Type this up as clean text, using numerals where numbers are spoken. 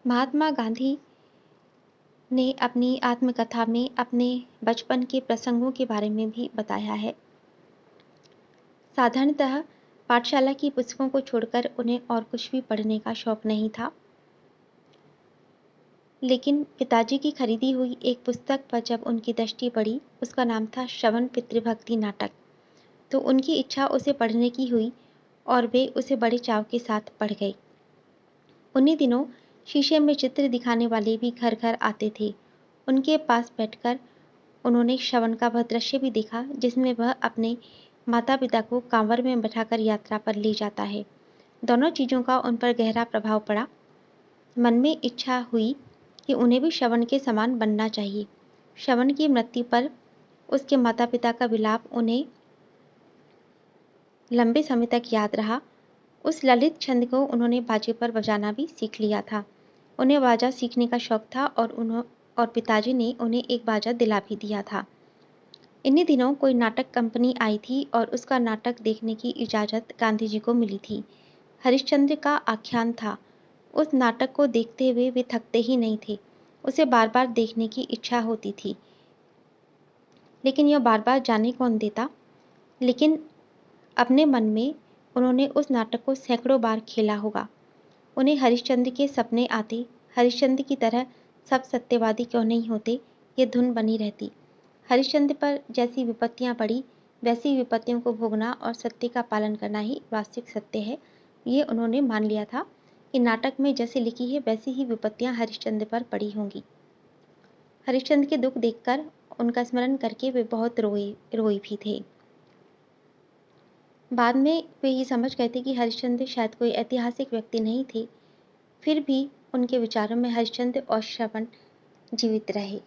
महात्मा गांधी ने अपनी आत्मकथा में अपने बचपन के प्रसंगों के बारे में भी बताया है। साधारणतः पाठशाला की पुस्तकों को छोड़कर उन्हें और कुछ भी पढ़ने का शौक नहीं था, लेकिन पिताजी की खरीदी हुई एक पुस्तक पर जब उनकी दृष्टि पड़ी, उसका नाम था श्रवण पितृभक्ति नाटक, तो उनकी इच्छा उसे पढ़ने की हुई और वे उसे बड़े चाव के साथ पढ़ गए। उन्हीं दिनों शीशे में चित्र दिखाने वाले भी घर घर आते थे। उनके पास बैठकर उन्होंने श्रवण का वह दृश्य भी देखा जिसमें वह अपने माता पिता को कांवर में बैठाकर यात्रा पर ले जाता है। दोनों चीज़ों का उन पर गहरा प्रभाव पड़ा। मन में इच्छा हुई कि उन्हें भी श्रवण के समान बनना चाहिए। श्रवण की मृत्यु पर उसके माता पिता का विलाप उन्हें लंबे समय तक याद रहा। उस ललित छंद को उन्होंने बाजे पर बजाना भी सीख लिया था। उन्हें बाजा सीखने का शौक था और पिताजी ने उन्हें एक बाजा दिला भी दिया था। इन्हीं दिनों कोई नाटक कंपनी आई थी और उसका नाटक देखने की इजाज़त गांधी जी को मिली थी। हरिश्चंद्र का आख्यान था। उस नाटक को देखते हुए वे थकते ही नहीं थे। उसे बार बार देखने की इच्छा होती थी, लेकिन यह बार बार जाने कौन देता। लेकिन अपने मन में उन्होंने उस नाटक को सैकड़ों बार खेला होगा। उन्हें हरिश्चंद्र के सपने आते। हरिश्चंद्र की तरह सब सत्यवादी क्यों नहीं होते, ये धुन बनी रहती। हरिश्चंद्र पर जैसी विपत्तियां पड़ी, वैसी विपत्तियों को भोगना और सत्य का पालन करना ही वास्तविक सत्य है। ये उन्होंने मान लिया था कि नाटक में जैसे लिखी है वैसी ही विपत्तियां हरिश्चंद्र पर पड़ी होंगी। हरिश्चंद्र के दुख देखकर, उनका स्मरण करके वे बहुत रोए भी थे। बाद में वे ये समझ गए थे कि हरिश्चंद्र शायद कोई ऐतिहासिक व्यक्ति नहीं थे, फिर भी उनके विचारों में हरिश्चंद्र और श्रवण जीवित रहे।